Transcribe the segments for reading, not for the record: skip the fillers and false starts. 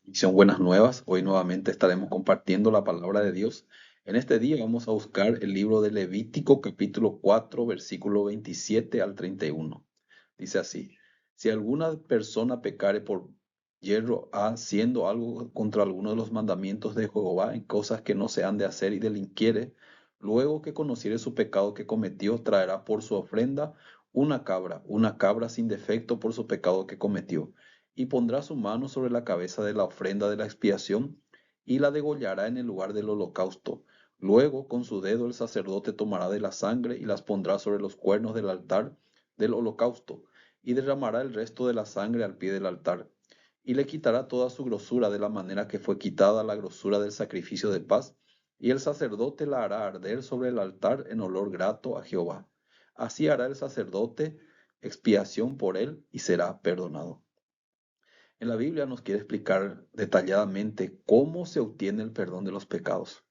Misión Buenas Nuevas. Hoy nuevamente estaremos compartiendo la palabra de Dios. En este día vamos a buscar el libro de Levítico capítulo 4 versículo 27 al 31. Dice así: Si alguna persona pecare por yerro haciendo algo contra alguno de los mandamientos de Jehová en cosas que no se han de hacer y delinquiere, luego que conociere su pecado que cometió, traerá por su ofrenda una cabra sin defecto por su pecado que cometió, y pondrá su mano sobre la cabeza de la ofrenda de la expiación y la degollará en el lugar del holocausto. Luego con su dedo el sacerdote tomará de la sangre y las pondrá sobre los cuernos del altar del holocausto, y derramará el resto de la sangre al pie del altar, y le quitará toda su grosura de la manera que fue quitada la grosura del sacrificio de paz, y el sacerdote la hará arder sobre el altar en olor grato a Jehová. Así hará el sacerdote expiación por él y será perdonado. En la Biblia nos quiere explicar detalladamente cómo se obtiene el perdón de los pecados.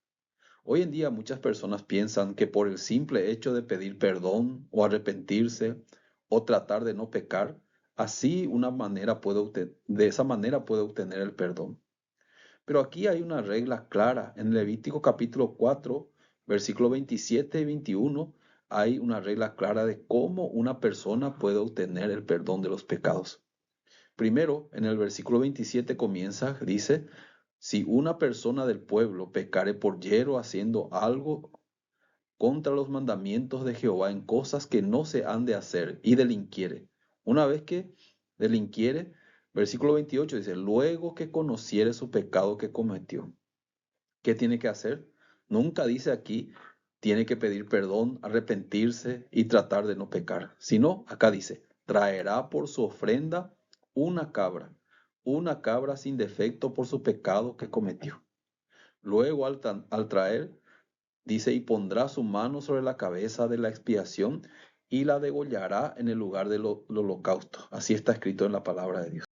Hoy en día muchas personas piensan que por el simple hecho de pedir perdón o arrepentirse o tratar de no pecar, de esa manera puede obtener el perdón. Pero aquí hay una regla clara. En Levítico capítulo 4, versículo 27 y 21, hay una regla clara de cómo una persona puede obtener el perdón de los pecados. Primero, en el versículo 27 comienza, dice: si una persona del pueblo pecare por yerro haciendo algo contra los mandamientos de Jehová en cosas que no se han de hacer y delinquiere. Una vez que delinquiere, versículo 28 dice: luego que conociere su pecado que cometió. ¿Qué tiene que hacer? Nunca dice aquí, tiene que pedir perdón, arrepentirse y tratar de no pecar. Sino, acá dice, traerá por su ofrenda una cabra, una cabra sin defecto por su pecado que cometió. Luego, al traer, dice, y pondrá su mano sobre la cabeza de la expiación y la degollará en el lugar del holocausto. Así está escrito en la palabra de Dios.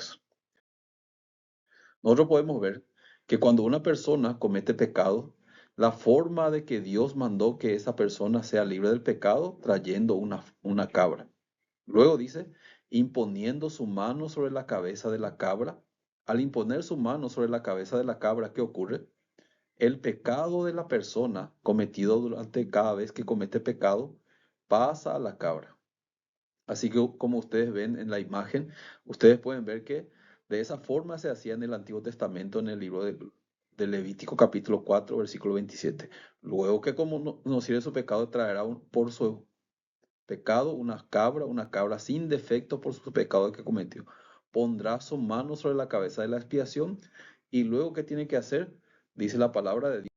Nosotros podemos ver que cuando una persona comete pecado, la forma de que Dios mandó que esa persona sea libre del pecado, trayendo una cabra. Luego dice, imponiendo su mano sobre la cabeza de la cabra. Al imponer su mano sobre la cabeza de la cabra, ¿qué ocurre? El pecado de la persona cometido durante cada vez que comete pecado pasa a la cabra. Así que como ustedes ven en la imagen, ustedes pueden ver que de esa forma se hacía en el Antiguo Testamento en el libro de Levítico capítulo 4 versículo 27. Luego que como no sirve su pecado, traerá por su pecado una cabra sin defecto por su pecado que cometió. Pondrá su mano sobre la cabeza de la expiación y luego ¿qué tiene que hacer? Dice la palabra de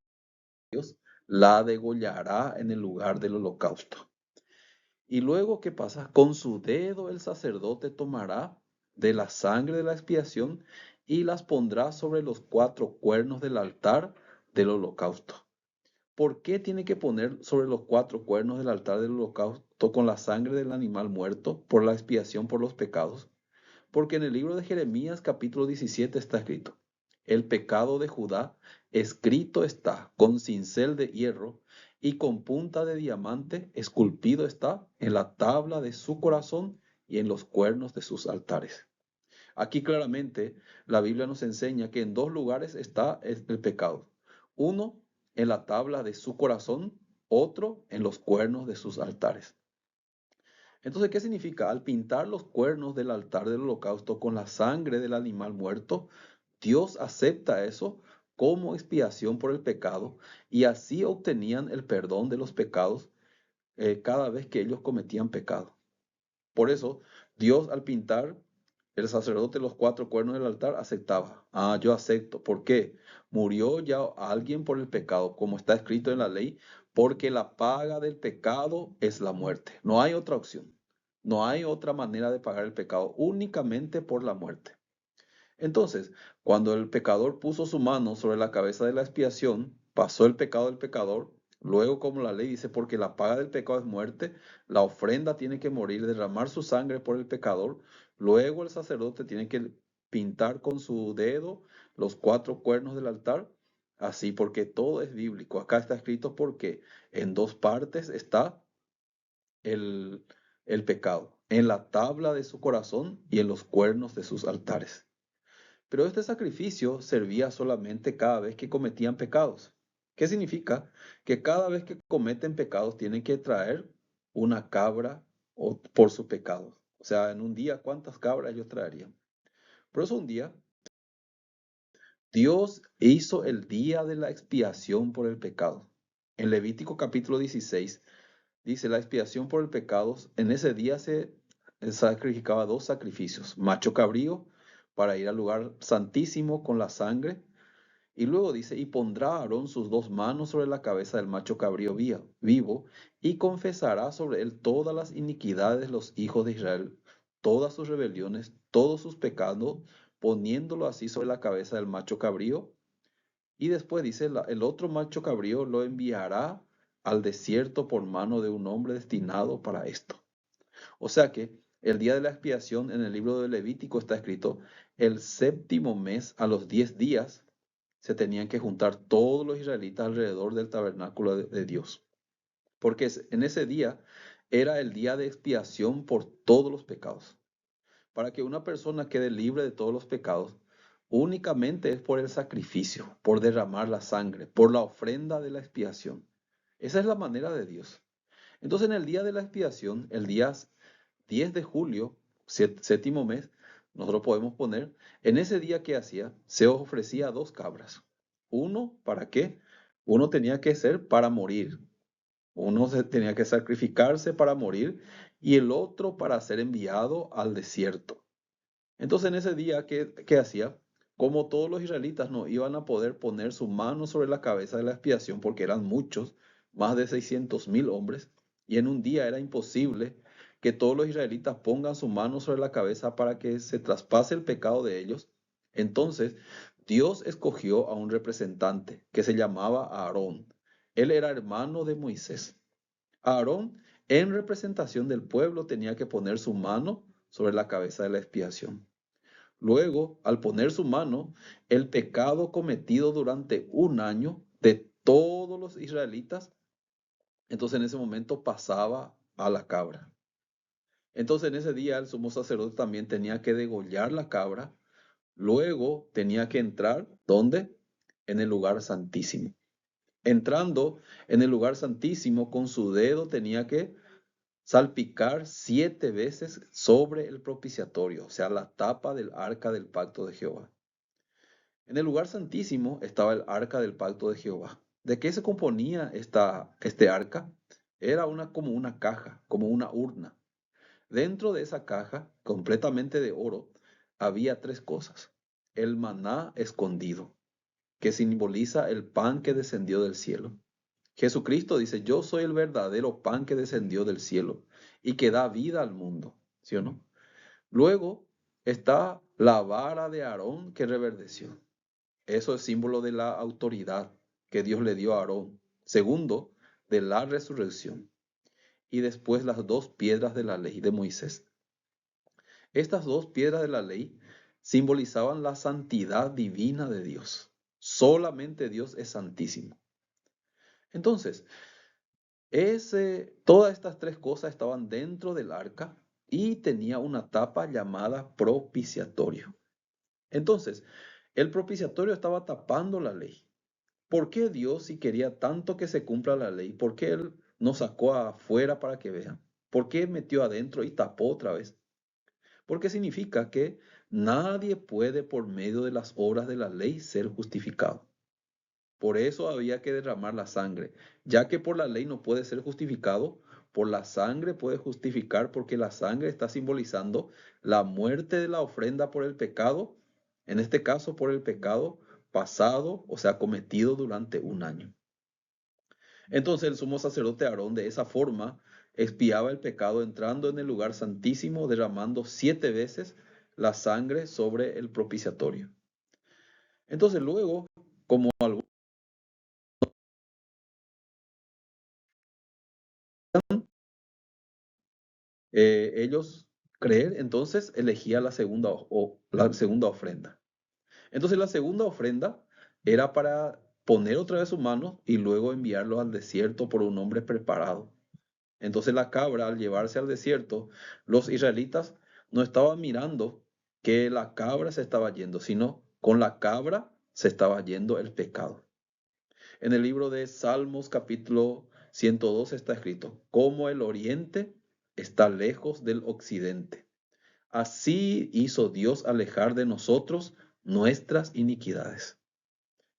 Dios, la degollará en el lugar del holocausto. Y luego, ¿qué pasa? Con su dedo el sacerdote tomará de la sangre de la expiación y las pondrá sobre los cuatro cuernos del altar del holocausto. ¿Por qué tiene que poner sobre los cuatro cuernos del altar del holocausto con la sangre del animal muerto por la expiación por los pecados? Porque en el libro de Jeremías capítulo 17 está escrito: el pecado de Judá escrito está con cincel de hierro y con punta de diamante esculpido está en la tabla de su corazón y en los cuernos de sus altares. Aquí claramente la Biblia nos enseña que en dos lugares está el pecado. Uno en la tabla de su corazón, otro en los cuernos de sus altares. Entonces, ¿qué significa? Al pintar los cuernos del altar del holocausto con la sangre del animal muerto, Dios acepta eso como expiación por el pecado y así obtenían el perdón de los pecados cada vez que ellos cometían pecado. Por eso, Dios al pintar el sacerdote los cuatro cuernos del altar aceptaba. Ah, yo acepto. ¿Por qué? Murió ya alguien por el pecado, como está escrito en la ley, porque la paga del pecado es la muerte. No hay otra opción. No hay otra manera de pagar el pecado, únicamente por la muerte. Entonces, cuando el pecador puso su mano sobre la cabeza de la expiación, pasó el pecado del pecador. Luego, como la ley dice, porque la paga del pecado es muerte, la ofrenda tiene que morir, derramar su sangre por el pecador. Luego el sacerdote tiene que pintar con su dedo los cuatro cuernos del altar. Así, porque todo es bíblico. Acá está escrito porque en dos partes está el, el pecado, en la tabla de su corazón y en los cuernos de sus altares. Pero este sacrificio servía solamente cada vez que cometían pecados. ¿Qué significa? Que cada vez que cometen pecados tienen que traer una cabra por su pecado. O sea, en un día, ¿cuántas cabras ellos traerían? Por eso un día Dios hizo el día de la expiación por el pecado. En Levítico capítulo 16 dice la expiación por el pecado. En ese día se sacrificaba dos sacrificios, macho cabrío para ir al lugar santísimo con la sangre. Y luego dice, y pondrá Aarón sus dos manos sobre la cabeza del macho cabrío vivo, y confesará sobre él todas las iniquidades de los hijos de Israel, todas sus rebeliones, todos sus pecados, poniéndolo así sobre la cabeza del macho cabrío. Y después dice, el otro macho cabrío lo enviará al desierto por mano de un hombre destinado para esto. O sea que el día de la expiación en el libro de Levítico está escrito, el séptimo mes a los 10 días se tenían que juntar todos los israelitas alrededor del tabernáculo de Dios. Porque en ese día era el día de expiación por todos los pecados. Para que una persona quede libre de todos los pecados, únicamente es por el sacrificio, por derramar la sangre, por la ofrenda de la expiación. Esa es la manera de Dios. Entonces en el día de la expiación, el día 10 de julio, séptimo mes, nosotros podemos poner, en ese día que hacía, se ofrecía dos cabras. Uno, ¿para qué? Uno tenía que ser para morir. Uno tenía que sacrificarse para morir y el otro para ser enviado al desierto. Entonces en ese día, ¿qué hacía? Como todos los israelitas no iban a poder poner su mano sobre la cabeza de la expiación porque eran muchos, más de 600.000 hombres, y en un día era imposible que todos los israelitas pongan su mano sobre la cabeza para que se traspase el pecado de ellos. Entonces Dios escogió a un representante que se llamaba Aarón. Él era hermano de Moisés. Aarón, en representación del pueblo, tenía que poner su mano sobre la cabeza de la expiación. Luego, al poner su mano, el pecado cometido durante un año de todos los israelitas, entonces en ese momento pasaba a la cabra. Entonces en ese día el sumo sacerdote también tenía que degollar la cabra, luego tenía que entrar, ¿dónde? En el lugar santísimo. Entrando en el lugar santísimo con su dedo tenía que salpicar 7 veces sobre el propiciatorio, o sea, la tapa del arca del pacto de Jehová. En el lugar santísimo estaba el arca del pacto de Jehová. ¿De qué se componía este arca? Era como una caja, como una urna. Dentro de esa caja, completamente de oro, había tres cosas. El maná escondido, que simboliza el pan que descendió del cielo. Jesucristo dice, yo soy el verdadero pan que descendió del cielo y que da vida al mundo, ¿sí o no? Luego está la vara de Aarón que reverdeció. Eso es símbolo de la autoridad que Dios le dio a Aarón. Segundo, de la resurrección. Y después las dos piedras de la ley de Moisés. Estas dos piedras de la ley simbolizaban la santidad divina de Dios. Solamente Dios es santísimo. Entonces, todas estas tres cosas estaban dentro del arca y tenía una tapa llamada propiciatorio. Entonces, el propiciatorio estaba tapando la ley. ¿Por qué Dios, si quería tanto que se cumpla la ley, por qué Él nos sacó afuera para que vean? ¿Por qué metió adentro y tapó otra vez? Porque significa que nadie puede por medio de las obras de la ley ser justificado. Por eso había que derramar la sangre, ya que por la ley no puede ser justificado, por la sangre puede justificar porque la sangre está simbolizando la muerte de la ofrenda por el pecado, en este caso por el pecado pasado, o sea, cometido durante un año. Entonces el sumo sacerdote Aarón de esa forma expiaba el pecado entrando en el lugar santísimo, derramando 7 veces la sangre sobre el propiciatorio. Entonces luego, como algunos ellos creer, entonces elegía la segunda ofrenda. Entonces la segunda ofrenda era para poner otra vez su mano y luego enviarlo al desierto por un hombre preparado. Entonces la cabra, al llevarse al desierto, los israelitas no estaban mirando que la cabra se estaba yendo, sino con la cabra se estaba yendo el pecado. En el libro de Salmos capítulo 102 está escrito, como el oriente está lejos del occidente. Así hizo Dios alejar de nosotros nuestras iniquidades.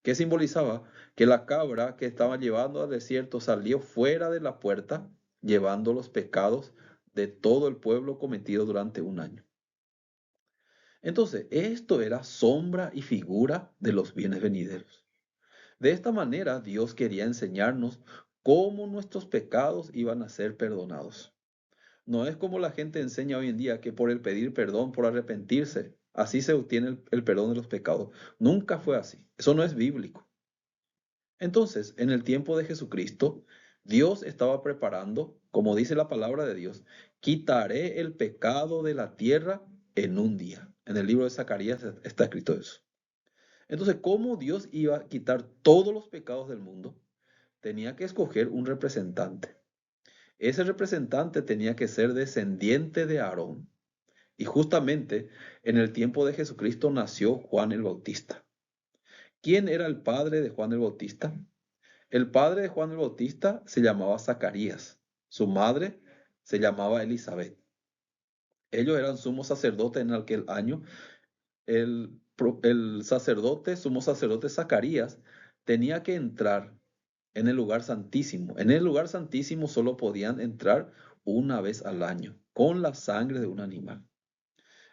¿Qué simbolizaba? Que la cabra que estaba llevando al desierto salió fuera de la puerta, llevando los pecados de todo el pueblo cometido durante un año. Entonces, esto era sombra y figura de los bienes venideros. De esta manera, Dios quería enseñarnos cómo nuestros pecados iban a ser perdonados. No es como la gente enseña hoy en día que por el pedir perdón, por arrepentirse, así se obtiene el perdón de los pecados. Nunca fue así. Eso no es bíblico. Entonces, en el tiempo de Jesucristo, Dios estaba preparando, como dice la palabra de Dios, quitaré el pecado de la tierra en un día. En el libro de Zacarías está escrito eso. Entonces, ¿cómo Dios iba a quitar todos los pecados del mundo? Tenía que escoger un representante. Ese representante tenía que ser descendiente de Aarón. Y justamente en el tiempo de Jesucristo nació Juan el Bautista. ¿Quién era el padre de Juan el Bautista? El padre de Juan el Bautista se llamaba Zacarías. Su madre se llamaba Elizabeth. Ellos eran sumos sacerdotes en aquel año. El sacerdote, sumo sacerdote Zacarías, tenía que entrar en el lugar santísimo. En el lugar santísimo solo podían entrar una vez al año, con la sangre de un animal.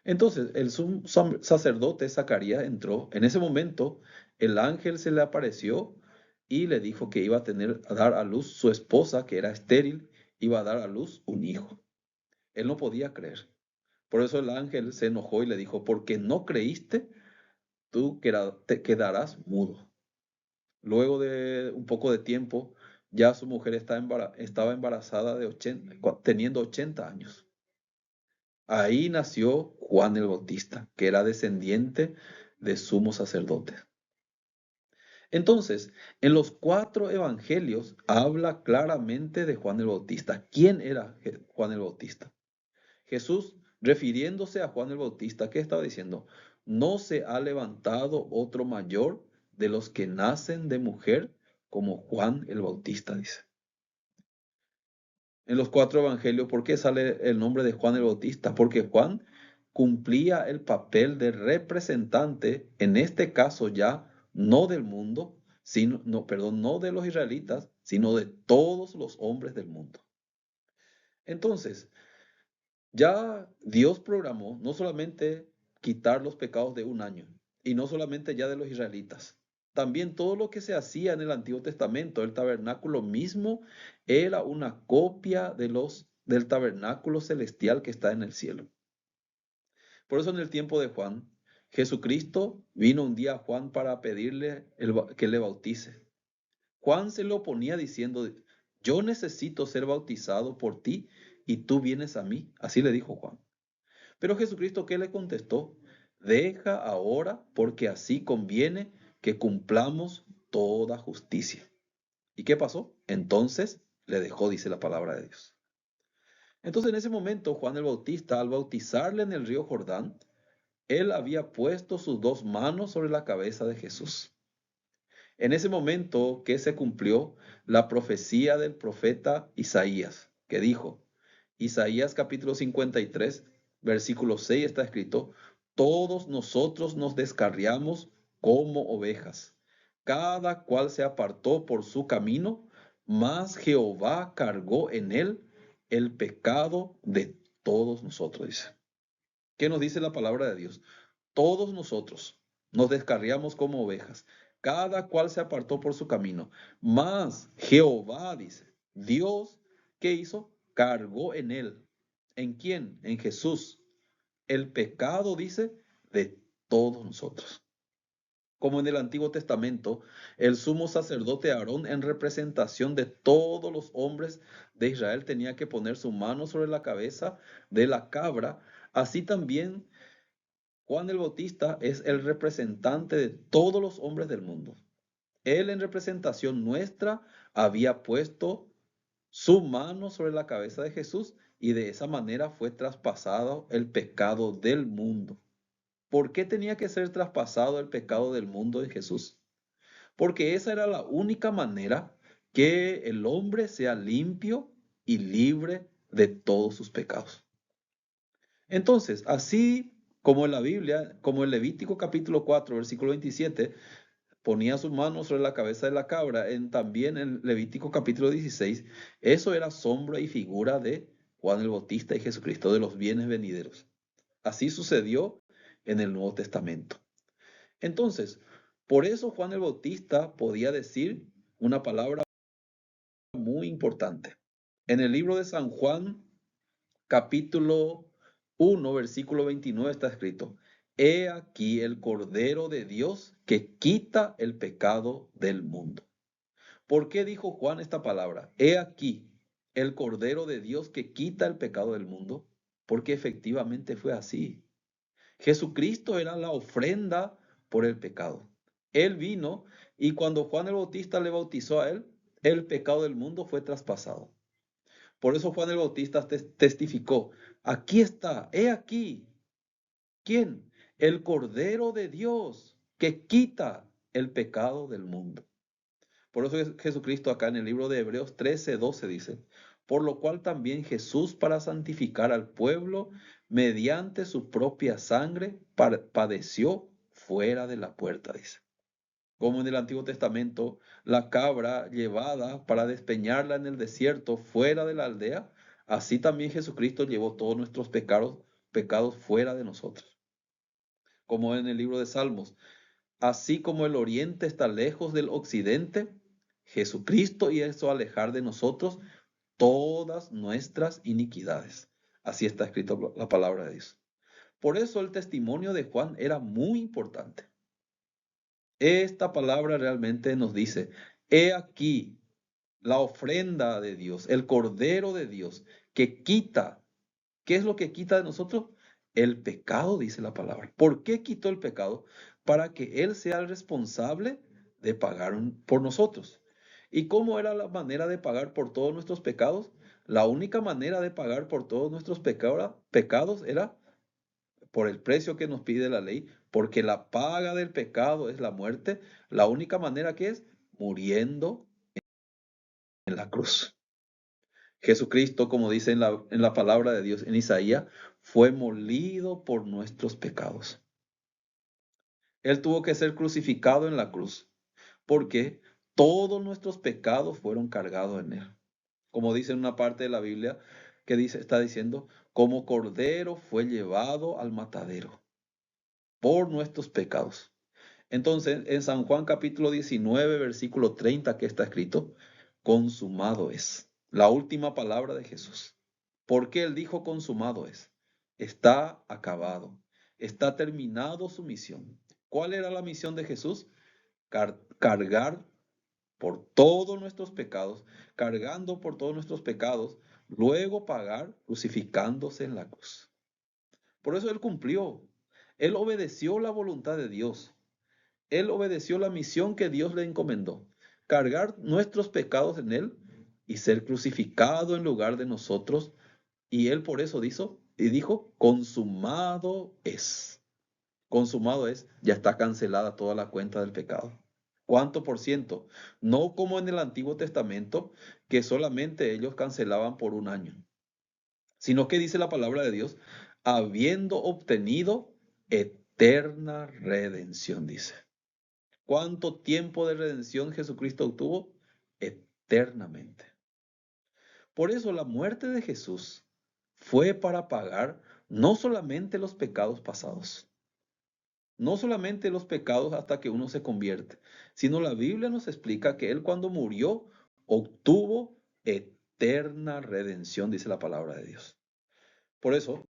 Entonces, el sumo sacerdote Zacarías entró. En ese momento, el ángel se le apareció y le dijo que iba a dar a luz su esposa, que era estéril, iba a dar a luz un hijo. Él no podía creer. Por eso el ángel se enojó y le dijo, porque no creíste, tú te quedarás mudo. Luego de un poco de tiempo, ya su mujer estaba embarazada teniendo 80 años. Ahí nació Juan el Bautista, que era descendiente de sumos sacerdotes. Entonces, en los 4 evangelios habla claramente de Juan el Bautista. ¿Quién era Juan el Bautista? Jesús, refiriéndose a Juan el Bautista, ¿qué estaba diciendo? No se ha levantado otro mayor de los que nacen de mujer como Juan el Bautista, dice. En los 4 evangelios, ¿por qué sale el nombre de Juan el Bautista? Porque Juan cumplía el papel de representante, en este caso ya no del mundo, no de los israelitas, sino de todos los hombres del mundo. Entonces, ya Dios programó no solamente quitar los pecados de un año, y no solamente ya de los israelitas, también todo lo que se hacía en el Antiguo Testamento, el tabernáculo mismo era una copia del tabernáculo celestial que está en el cielo. Por eso en el tiempo de Juan, Jesucristo vino un día a Juan para pedirle que le bautice. Juan se le oponía diciendo, yo necesito ser bautizado por ti y tú vienes a mí. Así le dijo Juan. Pero Jesucristo, ¿qué le contestó? Deja ahora, porque así conviene que cumplamos toda justicia. ¿Y qué pasó? Entonces le dejó, dice la palabra de Dios. Entonces en ese momento Juan el Bautista, al bautizarle en el río Jordán, él había puesto sus 2 manos sobre la cabeza de Jesús. En ese momento que se cumplió la profecía del profeta Isaías, que dijo, Isaías capítulo 53, versículo 6 está escrito, todos nosotros nos descarriamos como ovejas, cada cual se apartó por su camino, mas Jehová cargó en él el pecado de todos nosotros, dice. ¿Qué nos dice la palabra de Dios? Todos nosotros nos descarriamos como ovejas, cada cual se apartó por su camino, mas Jehová, dice, Dios, ¿qué hizo? Cargó en él. ¿En quién? En Jesús. El pecado, dice, de todos nosotros. Como en el Antiguo Testamento, el sumo sacerdote Aarón, en representación de todos los hombres de Israel, tenía que poner su mano sobre la cabeza de la cabra. Así también Juan el Bautista es el representante de todos los hombres del mundo. Él, en representación nuestra, había puesto su mano sobre la cabeza de Jesús y de esa manera fue traspasado el pecado del mundo. ¿Por qué tenía que ser traspasado el pecado del mundo en Jesús? Porque esa era la única manera que el hombre sea limpio y libre de todos sus pecados. Entonces, así como en la Biblia, como en Levítico capítulo 4, versículo 27, ponía su mano sobre la cabeza de la cabra, también en Levítico capítulo 16, eso era sombra y figura de Juan el Bautista y Jesucristo, de los bienes venideros. Así sucedió en el Nuevo Testamento. Entonces, por eso Juan el Bautista podía decir una palabra muy importante. En el libro de San Juan, capítulo 1, versículo 29 está escrito: He aquí el Cordero de Dios que quita el pecado del mundo. ¿Por qué dijo Juan esta palabra? He aquí el Cordero de Dios que quita el pecado del mundo. Porque efectivamente fue así. Jesucristo era la ofrenda por el pecado. Él vino y cuando Juan el Bautista le bautizó a él, el pecado del mundo fue traspasado. Por eso Juan el Bautista testificó: aquí está, he aquí. ¿Quién? El Cordero de Dios que quita el pecado del mundo. Por eso Jesucristo acá en el libro de Hebreos 13:12 dice: por lo cual también Jesús, para santificar al pueblo mediante su propia sangre, padeció fuera de la puerta, dice. Como en el Antiguo Testamento, la cabra llevada para despeñarla en el desierto fuera de la aldea, así también Jesucristo llevó todos nuestros pecados fuera de nosotros. Como en el libro de Salmos: así como el oriente está lejos del occidente, Jesucristo hizo alejar de nosotros todas nuestras iniquidades. Así está escrito la palabra de Dios. Por eso el testimonio de Juan era muy importante. Esta palabra realmente nos dice: he aquí la ofrenda de Dios, el Cordero de Dios, que quita. ¿Qué es lo que quita de nosotros? El pecado, dice la palabra. ¿Por qué quitó el pecado? Para que Él sea el responsable de pagar por nosotros. ¿Y cómo era la manera de pagar por todos nuestros pecados? La única manera de pagar por todos nuestros pecados era por el precio que nos pide la ley, porque la paga del pecado es la muerte. La única manera que es muriendo en la cruz. Jesucristo, como dice en la palabra de Dios en Isaías, fue molido por nuestros pecados. Él tuvo que ser crucificado en la cruz, porque todos nuestros pecados fueron cargados en él. Como dice en una parte de la Biblia, que está diciendo: como cordero fue llevado al matadero por nuestros pecados. Entonces, en San Juan capítulo 19, versículo 30, que está escrito: consumado es. La última palabra de Jesús. ¿Por qué él dijo consumado es? Está acabado. Está terminado su misión. ¿Cuál era la misión de Jesús? Cargar por todos nuestros pecados, cargando por todos nuestros pecados, luego pagar crucificándose en la cruz. Por eso él cumplió. Él obedeció la voluntad de Dios. Él obedeció la misión que Dios le encomendó: cargar nuestros pecados en él y ser crucificado en lugar de nosotros. Y él por eso dijo: consumado es. Consumado es, ya está cancelada toda la cuenta del pecado. ¿Cuánto por ciento? No como en el Antiguo Testamento, que solamente ellos cancelaban por un año, sino que dice la palabra de Dios: habiendo obtenido eterna redención, dice. ¿Cuánto tiempo de redención Jesucristo obtuvo? Eternamente. Por eso la muerte de Jesús fue para pagar no solamente los pecados pasados, no solamente los pecados hasta que uno se convierte, sino la Biblia nos explica que Él, cuando murió, obtuvo eterna redención, dice la palabra de Dios. Por eso,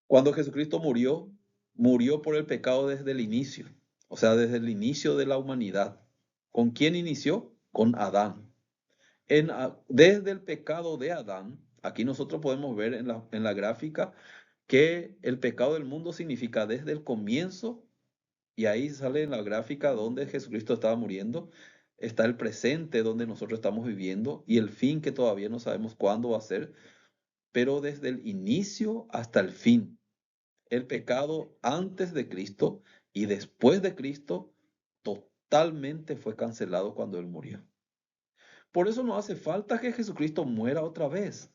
cuando Jesucristo murió, murió por el pecado desde el inicio, o sea, desde el inicio de la humanidad. ¿Con quién inició? Con Adán. Desde el pecado de Adán, aquí nosotros podemos ver en la gráfica que el pecado del mundo significa desde el comienzo, y ahí sale en la gráfica donde Jesucristo estaba muriendo, está el presente donde nosotros estamos viviendo y el fin que todavía no sabemos cuándo va a ser, pero desde el inicio hasta el fin. El pecado antes de Cristo y después de Cristo totalmente fue cancelado cuando Él murió. Por eso no hace falta que Jesucristo muera otra vez.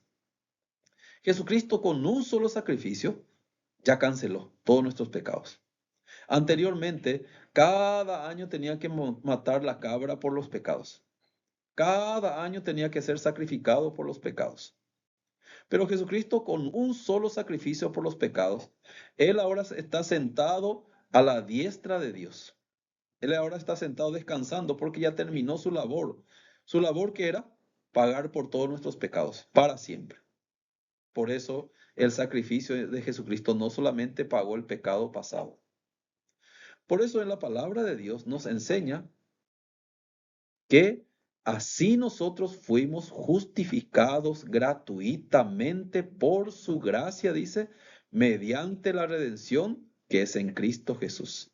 Jesucristo con un solo sacrificio ya canceló todos nuestros pecados. Anteriormente, cada año tenía que matar la cabra por los pecados. Cada año tenía que ser sacrificado por los pecados. Pero Jesucristo con un solo sacrificio por los pecados, Él ahora está sentado a la diestra de Dios. Él ahora está sentado descansando porque ya terminó su labor. Su labor que era pagar por todos nuestros pecados, para siempre. Por eso el sacrificio de Jesucristo no solamente pagó el pecado pasado. Por eso en la palabra de Dios nos enseña que así nosotros fuimos justificados gratuitamente por su gracia, dice, mediante la redención que es en Cristo Jesús.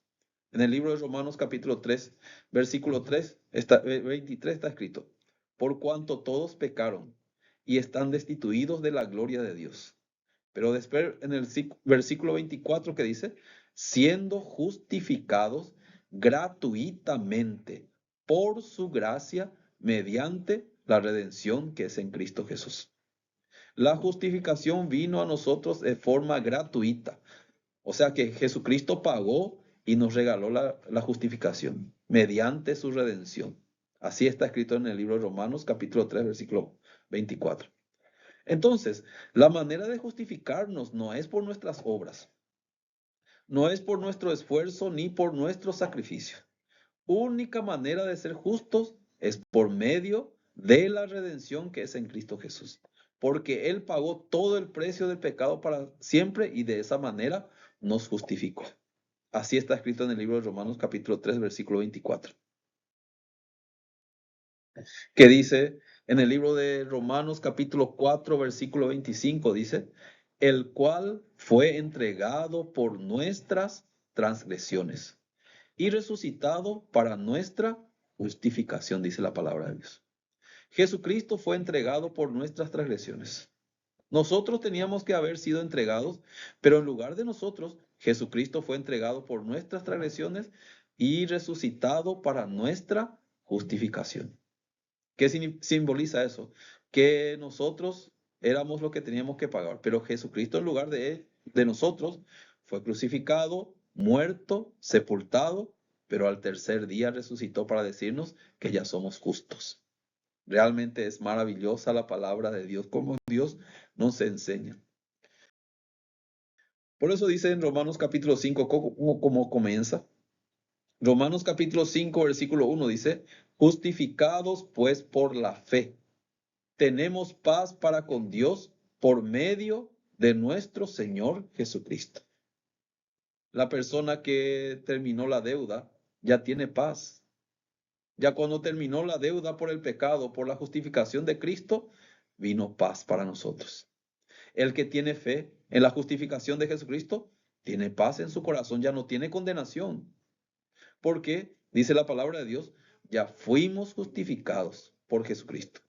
En el libro de Romanos capítulo 3, versículo 23 está escrito, por cuanto todos pecaron y están destituidos de la gloria de Dios. Pero después en el versículo 24 que dice, siendo justificados gratuitamente por su gracia mediante la redención que es en Cristo Jesús. La justificación vino a nosotros de forma gratuita. O sea que Jesucristo pagó y nos regaló la justificación mediante su redención. Así está escrito en el libro de Romanos capítulo 3 versículo 24. Entonces, la manera de justificarnos no es por nuestras obras, no es por nuestro esfuerzo ni por nuestro sacrificio. Única manera de ser justos es por medio de la redención que es en Cristo Jesús. Porque Él pagó todo el precio del pecado para siempre y de esa manera nos justificó. Así está escrito en el libro de Romanos capítulo 3 versículo 24. Que dice en el libro de Romanos capítulo 4 versículo 25, dice, el cual fue entregado por nuestras transgresiones y resucitado para nuestra justificación, dice la palabra de Dios. Jesucristo fue entregado por nuestras transgresiones. Nosotros teníamos que haber sido entregados, pero en lugar de nosotros, Jesucristo fue entregado por nuestras transgresiones y resucitado para nuestra justificación. ¿Qué simboliza eso? Que nosotros éramos lo que teníamos que pagar, pero Jesucristo en lugar de nosotros fue crucificado, muerto, sepultado, pero al tercer día resucitó para decirnos que ya somos justos. Realmente es maravillosa la palabra de Dios, como Dios nos enseña. Por eso dice en Romanos capítulo 5, ¿cómo comienza? Romanos capítulo 5, versículo 1 dice, justificados pues por la fe, tenemos paz para con Dios por medio de nuestro Señor Jesucristo. La persona que terminó la deuda ya tiene paz. Ya cuando terminó la deuda por el pecado, por la justificación de Cristo, vino paz para nosotros. El que tiene fe en la justificación de Jesucristo, tiene paz en su corazón, ya no tiene condenación. Porque, dice la palabra de Dios, ya fuimos justificados por Jesucristo.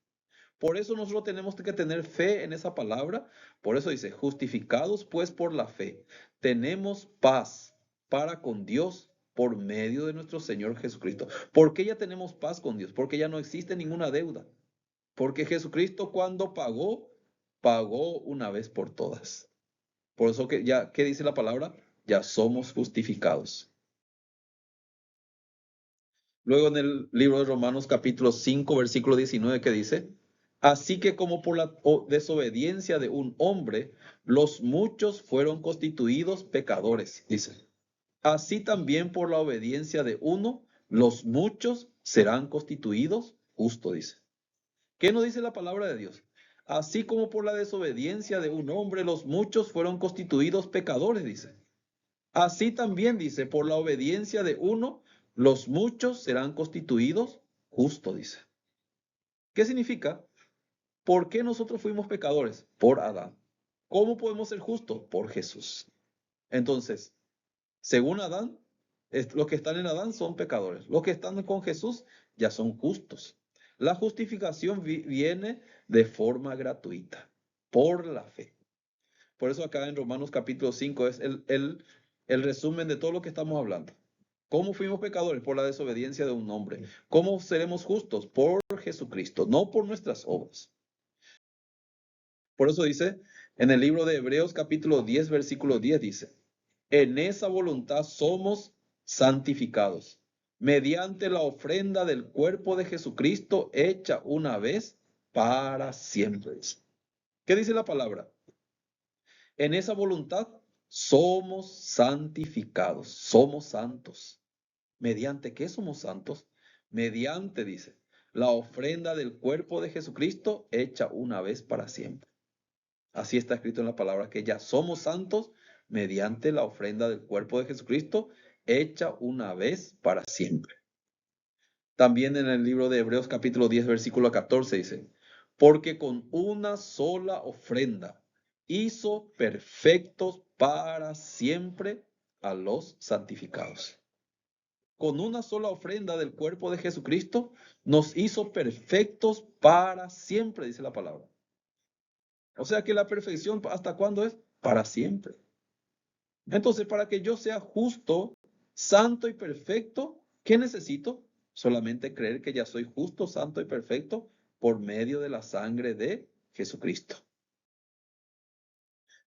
Por eso nosotros tenemos que tener fe en esa palabra. Por eso dice, justificados pues por la fe, tenemos paz para con Dios por medio de nuestro Señor Jesucristo. ¿Por qué ya tenemos paz con Dios? Porque ya no existe ninguna deuda. Porque Jesucristo cuando pagó, pagó una vez por todas. Por eso que ya, ¿qué dice la palabra? Ya somos justificados. Luego en el libro de Romanos capítulo 5, versículo 19, que dice, así que como por la desobediencia de un hombre, los muchos fueron constituidos pecadores, dice. Así también por la obediencia de uno, los muchos serán constituidos justos, dice. ¿Qué nos dice la palabra de Dios? Así como por la desobediencia de un hombre, los muchos fueron constituidos pecadores, dice. Así también dice, por la obediencia de uno, los muchos serán constituidos justos, dice. ¿Qué significa? ¿Por qué nosotros fuimos pecadores? Por Adán. ¿Cómo podemos ser justos? Por Jesús. Entonces, según Adán, los que están en Adán son pecadores. Los que están con Jesús ya son justos. La justificación viene de forma gratuita, por la fe. Por eso acá en Romanos capítulo 5 es el resumen de todo lo que estamos hablando. ¿Cómo fuimos pecadores? Por la desobediencia de un hombre. ¿Cómo seremos justos? Por Jesucristo, no por nuestras obras. Por eso dice en el libro de Hebreos capítulo 10, versículo 10 dice, en esa voluntad somos santificados, mediante la ofrenda del cuerpo de Jesucristo hecha una vez para siempre. ¿Qué dice la palabra? En esa voluntad somos santificados, somos santos. ¿Mediante qué somos santos? Mediante, dice, la ofrenda del cuerpo de Jesucristo hecha una vez para siempre. Así está escrito en la palabra, que ya somos santos mediante la ofrenda del cuerpo de Jesucristo hecha una vez para siempre. También en el libro de Hebreos capítulo 10, versículo 14 dice, porque con una sola ofrenda hizo perfectos para siempre a los santificados. Con una sola ofrenda del cuerpo de Jesucristo nos hizo perfectos para siempre, dice la palabra. O sea que la perfección, ¿hasta cuándo es? Para siempre. Entonces, para que yo sea justo, santo y perfecto, ¿qué necesito? Solamente creer que ya soy justo, santo y perfecto por medio de la sangre de Jesucristo.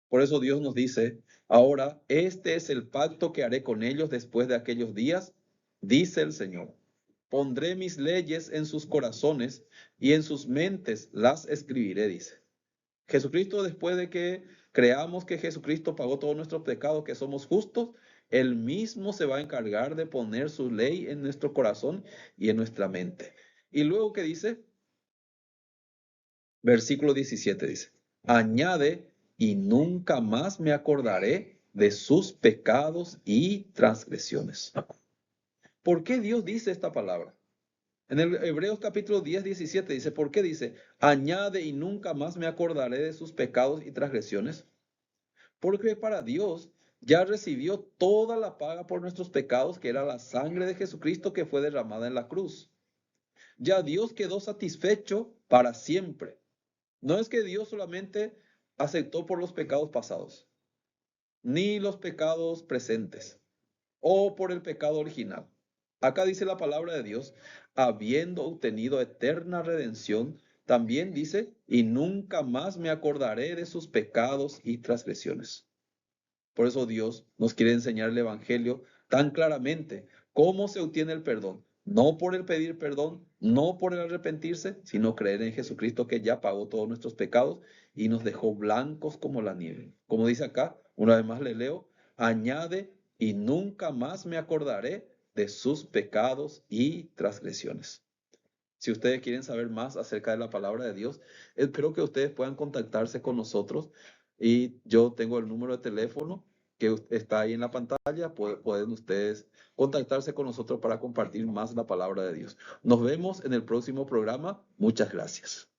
Por eso Dios nos dice, ahora, este es el pacto que haré con ellos después de aquellos días, dice el Señor. Pondré mis leyes en sus corazones y en sus mentes las escribiré, dice. Jesucristo, después de que creamos que Jesucristo pagó todos nuestros pecados, que somos justos, Él mismo se va a encargar de poner su ley en nuestro corazón y en nuestra mente. Y luego, ¿qué dice? Versículo 17 dice, añade, y nunca más me acordaré de sus pecados y transgresiones. ¿Por qué Dios dice esta palabra? En el Hebreos capítulo 10, 17 dice, ¿por qué dice, añade y nunca más me acordaré de sus pecados y transgresiones? Porque para Dios ya recibió toda la paga por nuestros pecados, que era la sangre de Jesucristo que fue derramada en la cruz. Ya Dios quedó satisfecho para siempre. No es que Dios solamente aceptó por los pecados pasados, ni los pecados presentes, o por el pecado original. Acá dice la palabra de Dios, habiendo obtenido eterna redención, también dice, y nunca más me acordaré de sus pecados y transgresiones. Por eso Dios nos quiere enseñar el Evangelio tan claramente. ¿Cómo se obtiene el perdón? No por el pedir perdón, no por el arrepentirse, sino creer en Jesucristo que ya pagó todos nuestros pecados y nos dejó blancos como la nieve. Como dice acá, una vez más le leo, añade y nunca más me acordaré de sus pecados y transgresiones. Si ustedes quieren saber más acerca de la palabra de Dios, espero que ustedes puedan contactarse con nosotros y yo tengo el número de teléfono que está ahí en la pantalla. Pueden ustedes contactarse con nosotros para compartir más la palabra de Dios. Nos vemos en el próximo programa. Muchas gracias.